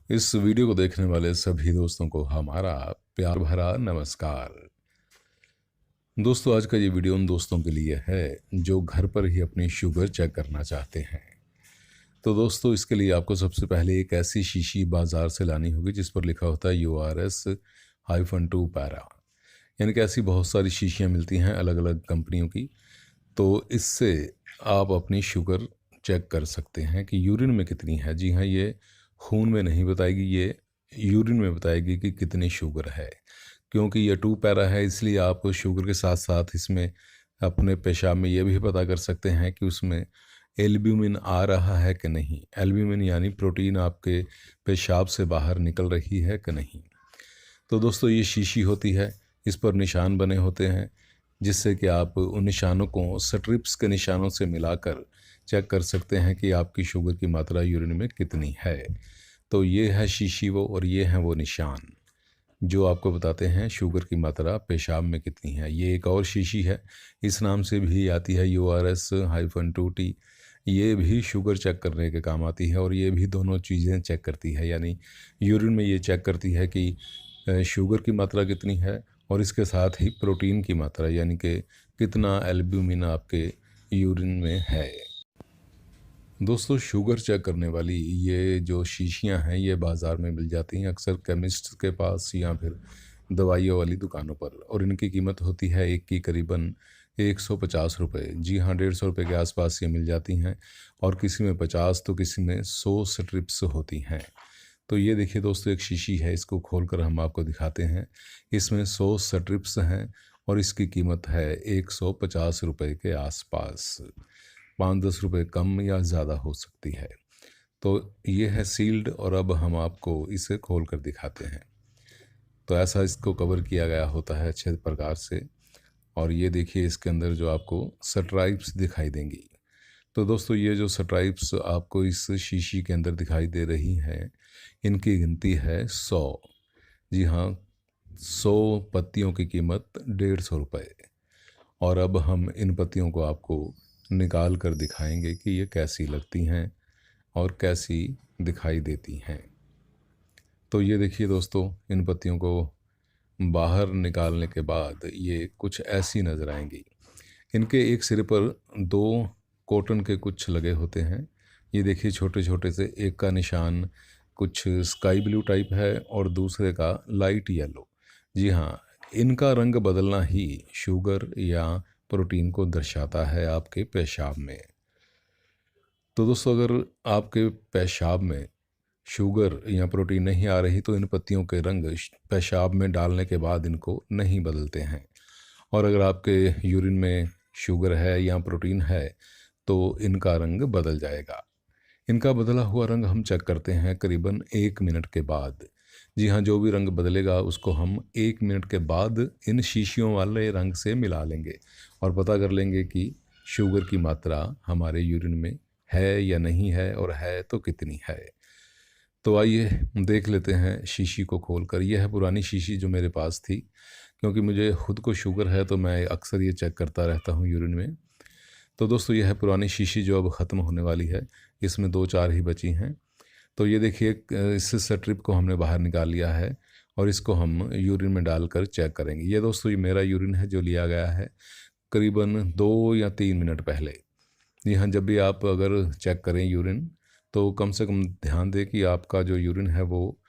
इस वीडियो को देखने वाले सभी दोस्तों को हमारा प्यार भरा नमस्कार। दोस्तों, आज का ये वीडियो उन दोस्तों के लिए है जो घर पर ही अपनी शुगर चेक करना चाहते हैं। तो दोस्तों, इसके लिए आपको सबसे पहले एक ऐसी शीशी बाज़ार से लानी होगी जिस पर लिखा होता है URS-2 पैरा। यानी कि ऐसी बहुत सारी शीशियाँ मिलती हैं अलग अलग कंपनियों की। तो इससे आप अपनी शुगर चेक कर सकते हैं कि यूरिन में कितनी है। जी हाँ, ये खून में नहीं बताएगी, ये यूरिन में बताएगी कि कितनी शुगर है। क्योंकि ये 2 पैरा है, इसलिए आप शुगर के साथ साथ इसमें अपने पेशाब में ये भी पता कर सकते हैं कि उसमें एल्ब्यूमिन आ रहा है कि नहीं। एल्ब्यूमिन यानी प्रोटीन आपके पेशाब से बाहर निकल रही है कि नहीं। तो दोस्तों, ये शीशी होती है, इस पर निशान बने होते हैं जिससे कि आप उन निशानों को स्ट्रिप्स के निशानों से मिलाकर चेक कर सकते हैं कि आपकी शुगर की मात्रा यूरिन में कितनी है। तो ये है शीशी वो, और ये हैं वो निशान जो आपको बताते हैं शुगर की मात्रा पेशाब में कितनी है। ये एक और शीशी है, इस नाम से भी आती है URS-2T। ये भी शुगर चेक करने के काम आती है और ये भी दोनों चीज़ें चेक करती है। यानी यूरिन में ये चेक करती है कि शुगर की मात्रा कितनी है, और इसके साथ ही प्रोटीन की मात्रा यानी कि कितना एल्ब्यूमिन आपके यूरिन में है। दोस्तों, शुगर चेक करने वाली ये जो शीशियाँ हैं ये बाज़ार में मिल जाती हैं अक्सर केमिस्ट के पास या फिर दवाइयों वाली दुकानों पर, और इनकी कीमत होती है एक की करीबन 150 रुपये। जी हाँ, 150 रुपये के आसपास ये मिल जाती हैं, और किसी में 50 तो किसी में 100 स्ट्रिप्स होती हैं। तो ये देखिए दोस्तों, एक शीशी है, इसको खोलकर हम आपको दिखाते हैं। इसमें 100 स्ट्रिप्स हैं और इसकी कीमत है 150 रुपये के आसपास। 5-10 रुपये कम या ज़्यादा हो सकती है। तो ये है सील्ड, और अब हम आपको इसे खोल कर दिखाते हैं। तो ऐसा इसको कवर किया गया होता है अच्छे प्रकार से, और ये देखिए इसके अंदर जो आपको स्ट्राइप्स दिखाई देंगी। तो दोस्तों, ये जो स्ट्राइप्स आपको इस शीशी के अंदर दिखाई दे रही हैं, इनकी गिनती है 100। जी हाँ, 100 पत्तियों की कीमत 150 रुपये। और अब हम इन पत्तियों को आपको निकाल कर दिखाएंगे कि ये कैसी लगती हैं और कैसी दिखाई देती हैं। तो ये देखिए दोस्तों, इन पत्तियों को बाहर निकालने के बाद ये कुछ ऐसी नज़र आएंगी। इनके एक सिरे पर 2 कॉटन के कुछ लगे होते हैं। ये देखिए छोटे छोटे से, एक का निशान कुछ स्काई ब्लू टाइप है और दूसरे का लाइट येलो। जी हाँ, इनका रंग बदलना ही शुगर या प्रोटीन को दर्शाता है आपके पेशाब में। तो दोस्तों, अगर आपके पेशाब में शुगर या प्रोटीन नहीं आ रही तो इन पत्तियों के रंग पेशाब में डालने के बाद इनको नहीं बदलते हैं। और अगर आपके यूरिन में शुगर है या प्रोटीन है तो इनका रंग बदल जाएगा। इनका बदला हुआ रंग हम चेक करते हैं करीबन 1 मिनट के बाद। जी हाँ, जो भी रंग बदलेगा उसको हम 1 मिनट के बाद इन शीशियों वाले रंग से मिला लेंगे और पता कर लेंगे कि शुगर की मात्रा हमारे यूरिन में है या नहीं है, और है तो कितनी है। तो आइए देख लेते हैं शीशी को खोलकर। यह है पुरानी शीशी जो मेरे पास थी, क्योंकि मुझे खुद को शुगर है तो मैं अक्सर ये चेक करता रहता हूँ यूरिन में। तो दोस्तों, यह है पुरानी शीशी जो अब ख़त्म होने वाली है। इसमें 2-4 ही बची हैं। तो ये देखिए, इस स्ट्रिप को हमने बाहर निकाल लिया है और इसको हम यूरिन में डालकर चेक करेंगे। ये दोस्तों, ये मेरा यूरिन है जो लिया गया है करीबन 2 या 3 मिनट पहले। जी हाँ, जब भी आप अगर चेक करें यूरिन तो कम से कम ध्यान दें कि आपका जो यूरिन है वो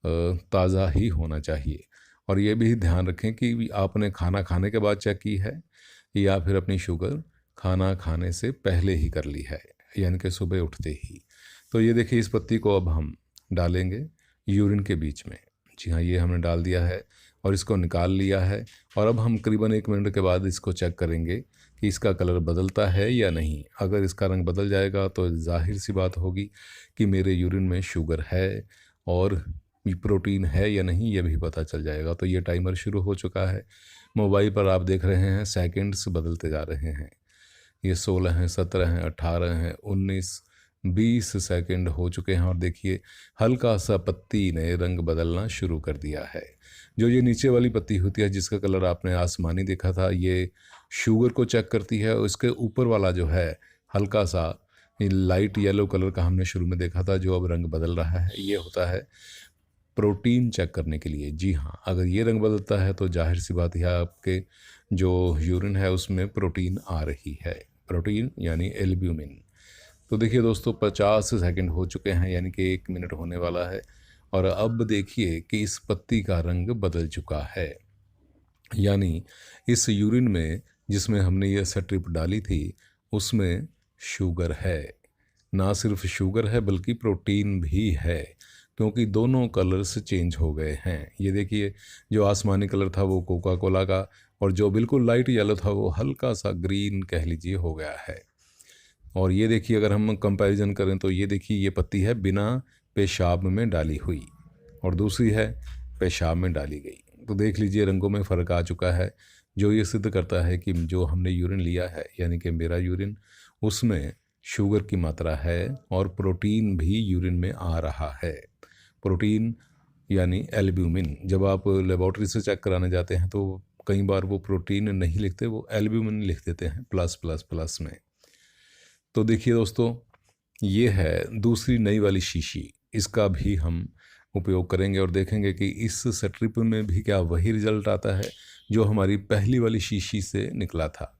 ताज़ा ही होना चाहिए। और ये भी ध्यान रखें कि आपने खाना खाने के बाद चेक की है या फिर अपनी शुगर खाना खाने से पहले ही कर ली है, यानी कि सुबह उठते ही। तो ये देखिए, इस पत्ती को अब हम डालेंगे यूरिन के बीच में। जी हाँ, ये हमने डाल दिया है और इसको निकाल लिया है। और अब हम करीबन 1 मिनट के बाद इसको चेक करेंगे कि इसका कलर बदलता है या नहीं। अगर इसका रंग बदल जाएगा तो जाहिर सी बात होगी कि मेरे यूरिन में शुगर है, और प्रोटीन है या नहीं ये भी पता चल जाएगा। तो ये टाइमर शुरू हो चुका है। मोबाइल पर आप देख रहे हैं सेकंड्स बदलते जा रहे हैं। ये 16 हैं, 17 हैं, 18 हैं, 19, 20 सेकंड हो चुके हैं, और देखिए हल्का सा पत्ती ने रंग बदलना शुरू कर दिया है। जो ये नीचे वाली पत्ती होती है जिसका कलर आपने आसमानी देखा था, ये शुगर को चेक करती है, और इसके ऊपर वाला जो है हल्का सा ये लाइट येलो कलर का हमने शुरू में देखा था जो अब रंग बदल रहा है, ये होता है प्रोटीन चेक करने के लिए। जी हाँ, अगर ये रंग बदलता है तो जाहिर सी बात है आपके जो यूरिन है उसमें प्रोटीन आ रही है, प्रोटीन यानी एल्ब्यूमिन। तो देखिए दोस्तों 50 सेकंड हो चुके हैं, यानी कि 1 मिनट होने वाला है, और अब देखिए कि इस पत्ती का रंग बदल चुका है, यानी इस यूरिन में जिसमें हमने ये स्ट्रिप डाली थी उसमें शुगर है। ना सिर्फ शुगर है बल्कि प्रोटीन भी है, क्योंकि दोनों कलर्स चेंज हो गए हैं। ये देखिए जो आसमानी कलर था वो कोका कोला का, और जो बिल्कुल लाइट येलो था वो हल्का सा ग्रीन कह लीजिए हो गया है। और ये देखिए अगर हम कंपैरिजन करें तो ये देखिए ये पत्ती है बिना पेशाब में डाली हुई, और दूसरी है पेशाब में डाली गई। तो देख लीजिए रंगों में फ़र्क आ चुका है, जो ये सिद्ध करता है कि जो हमने यूरिन लिया है, यानी कि मेरा यूरिन, उसमें शुगर की मात्रा है और प्रोटीन भी यूरिन में आ रहा है। प्रोटीन यानी एल्ब्यूमिन। जब आप लेबॉर्ट्री से चेक कराने जाते हैं तो कई बार वो प्रोटीन नहीं लिखते, वो एल्ब्यूमिन लिख देते हैं प्लस प्लस प्लस में। तो देखिए दोस्तों ये है दूसरी नई वाली शीशी, इसका भी हम उपयोग करेंगे और देखेंगे कि इस स्ट्रिप में भी क्या वही रिजल्ट आता है जो हमारी पहली वाली शीशी से निकला था।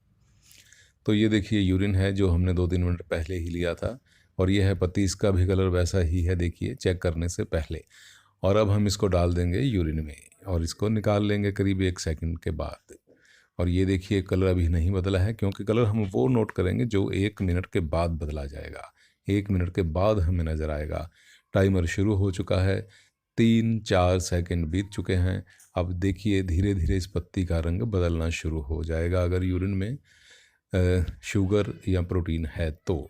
तो ये देखिए यूरिन है जो हमने 2-3 मिनट पहले ही लिया था, और ये है पत्ती, इसका भी कलर वैसा ही है देखिए चेक करने से पहले। और अब हम इसको डाल देंगे यूरिन में और इसको निकाल लेंगे करीब 1 सेकंड के बाद। और ये देखिए कलर अभी नहीं बदला है, क्योंकि कलर हम वो नोट करेंगे जो 1 मिनट के बाद बदला जाएगा। 1 मिनट के बाद हमें नज़र आएगा। टाइमर शुरू हो चुका है, 3-4 सेकंड बीत चुके हैं। अब देखिए धीरे धीरे इस पत्ती का रंग बदलना शुरू हो जाएगा अगर यूरिन में शुगर या प्रोटीन है तो।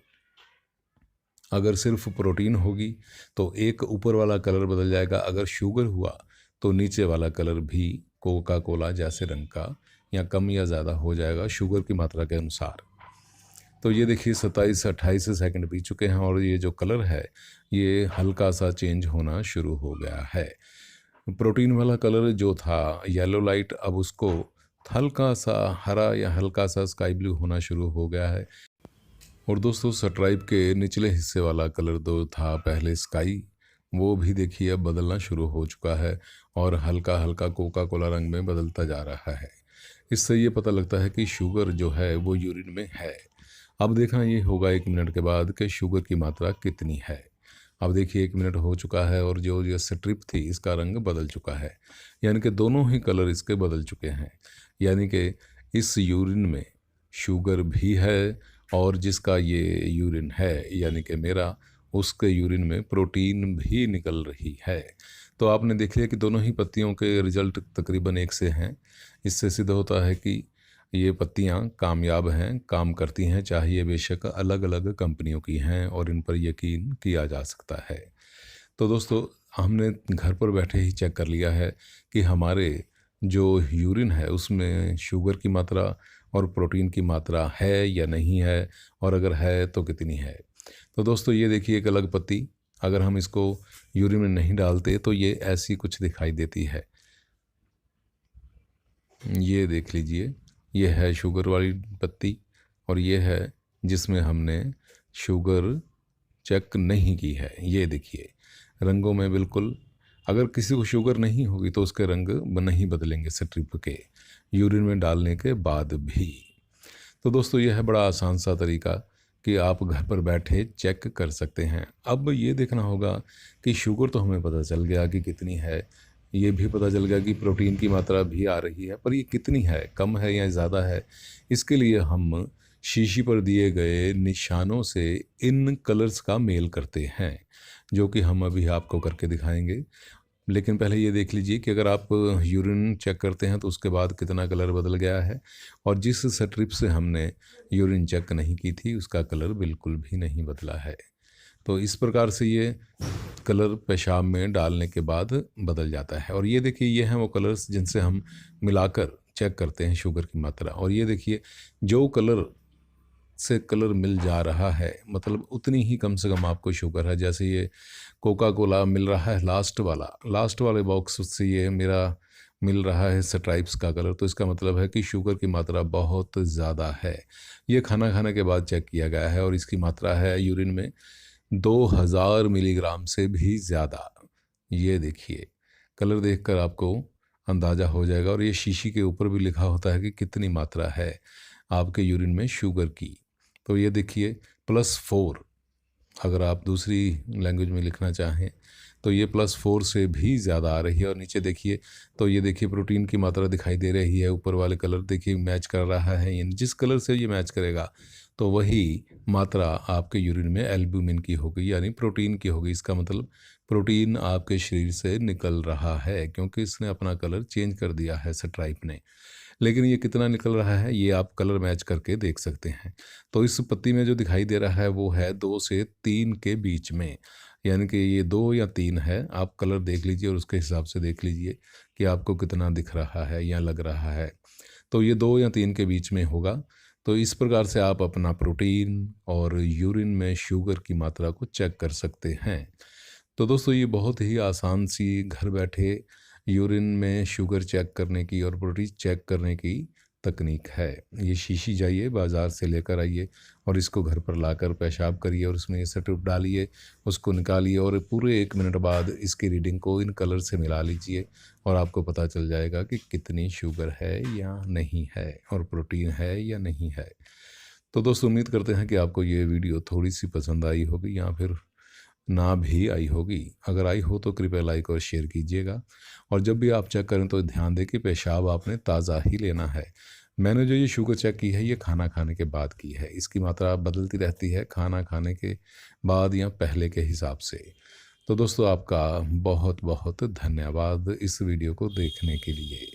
अगर सिर्फ प्रोटीन होगी तो एक ऊपर वाला कलर बदल जाएगा, अगर शुगर हुआ तो नीचे वाला कलर भी कोका कोला जैसे रंग का या कम या ज़्यादा हो जाएगा शुगर की मात्रा के अनुसार। तो ये देखिए 27-28 सेकंड बीत चुके हैं और ये जो कलर है ये हल्का सा चेंज होना शुरू हो गया है। प्रोटीन वाला कलर जो था येलो लाइट, अब उसको हल्का सा हरा या हल्का सा स्काई ब्लू होना शुरू हो गया है। और दोस्तों स्ट्राइप के निचले हिस्से वाला कलर जो था पहले स्काई, वो भी देखिए अब बदलना शुरू हो चुका है और हल्का हल्का कोका कोला रंग में बदलता जा रहा है। इससे ये पता लगता है कि शुगर जो है वो यूरिन में है। अब देखना ये होगा 1 मिनट के बाद कि शुगर की मात्रा कितनी है। अब देखिए 1 मिनट हो चुका है और जो स्ट्रिप थी इसका रंग बदल चुका है, यानी कि दोनों ही कलर इसके बदल चुके हैं। यानी कि इस यूरिन में शुगर भी है और जिसका ये यूरिन है यानी कि मेरा, उसके यूरिन में प्रोटीन भी निकल रही है। तो आपने देख लिया कि दोनों ही पत्तियों के रिजल्ट तकरीबन एक से हैं। इससे सिद्ध होता है कि ये पत्तियां कामयाब हैं, काम करती हैं, चाहे ये बेशक अलग अलग कंपनियों की हैं और इन पर यकीन किया जा सकता है। तो दोस्तों हमने घर पर बैठे ही चेक कर लिया है कि हमारे जो यूरिन है उसमें शुगर की मात्रा और प्रोटीन की मात्रा है या नहीं है, और अगर है तो कितनी है। तो दोस्तों ये देखिए एक अलग पत्ती, अगर हम इसको यूरिन में नहीं डालते तो ये ऐसी कुछ दिखाई देती है। ये देख लीजिए, ये है शुगर वाली पत्ती और ये है जिसमें हमने शुगर चेक नहीं की है। ये देखिए रंगों में बिल्कुल, अगर किसी को शुगर नहीं होगी तो उसके रंग नहीं बदलेंगे स्ट्रिप के यूरिन में डालने के बाद भी। तो दोस्तों यह है बड़ा आसान सा तरीका कि आप घर पर बैठे चेक कर सकते हैं। अब ये देखना होगा कि शुगर तो हमें पता चल गया कि कितनी है, ये भी पता चल गया कि प्रोटीन की मात्रा भी आ रही है, पर ये कितनी है, कम है या ज़्यादा है। इसके लिए हम शीशी पर दिए गए निशानों से इन कलर्स का मेल करते हैं, जो कि हम अभी आपको करके दिखाएंगे। लेकिन पहले ये देख लीजिए कि अगर आप यूरिन चेक करते हैं तो उसके बाद कितना कलर बदल गया है, और जिस स्ट्रिप से हमने यूरिन चेक नहीं की थी उसका कलर बिल्कुल भी नहीं बदला है। तो इस प्रकार से ये कलर पेशाब में डालने के बाद बदल जाता है। और ये देखिए ये हैं वो कलर्स जिनसे हम मिलाकर चेक करते हैं शुगर की मात्रा। और ये देखिए जो कलर से कलर मिल जा रहा है मतलब उतनी ही कम से कम आपको शुगर है। जैसे ये कोका कोला मिल रहा है लास्ट वाले बॉक्स से ये मेरा मिल रहा है स्ट्राइप्स का कलर, तो इसका मतलब है कि शुगर की मात्रा बहुत ज़्यादा है। ये खाना खाने के बाद चेक किया गया है और इसकी मात्रा है यूरिन में 2000 मिलीग्राम से भी ज़्यादा। ये देखिए, कलर देखकर आपको अंदाज़ा हो जाएगा और ये शीशी के ऊपर भी लिखा होता है कि कितनी मात्रा है आपके यूरिन में शुगर की। तो ये देखिए +4, अगर आप दूसरी लैंग्वेज में लिखना चाहें तो ये +4 से भी ज़्यादा आ रही है। और नीचे देखिए, तो ये देखिए प्रोटीन की मात्रा दिखाई दे रही है। ऊपर वाले कलर देखिए मैच कर रहा है, यानी जिस कलर से ये मैच करेगा तो वही मात्रा आपके यूरिन में एल्ब्यूमिन की होगी, यानी प्रोटीन की होगी। इसका मतलब प्रोटीन आपके शरीर से निकल रहा है, क्योंकि इसने अपना कलर चेंज कर दिया है स्ट्राइप ने। लेकिन ये कितना निकल रहा है ये आप कलर मैच करके देख सकते हैं। तो इस पत्ती में जो दिखाई दे रहा है वो है 2 से 3 के बीच में, यानी कि ये 2 या 3 है। आप कलर देख लीजिए और उसके हिसाब से देख लीजिए कि आपको कितना दिख रहा है या लग रहा है। तो ये 2 या 3 के बीच में होगा। तो इस प्रकार से आप अपना प्रोटीन और यूरिन में शुगर की मात्रा को चेक कर सकते हैं। तो दोस्तों ये बहुत ही आसान सी घर बैठे यूरिन में शुगर चेक करने की और प्रोटीन चेक करने की तकनीक है। ये शीशी जाइए बाज़ार से लेकर आइए और इसको घर पर लाकर पेशाब करिए और उसमें ये स्ट्रिप डालिए, उसको निकालिए और पूरे 1 मिनट बाद इसकी रीडिंग को इन कलर से मिला लीजिए और आपको पता चल जाएगा कि कितनी शुगर है या नहीं है और प्रोटीन है या नहीं है। तो दोस्तों उम्मीद करते हैं कि आपको ये वीडियो थोड़ी सी पसंद आई होगी या फिर ना भी आई होगी। अगर आई हो तो कृपया लाइक और शेयर कीजिएगा। और जब भी आप चेक करें तो ध्यान दें कि पेशाब आपने ताज़ा ही लेना है। मैंने जो ये शुगर चेक की है ये खाना खाने के बाद की है। इसकी मात्रा बदलती रहती है खाना खाने के बाद या पहले के हिसाब से। तो दोस्तों आपका बहुत बहुत धन्यवाद इस वीडियो को देखने के लिए।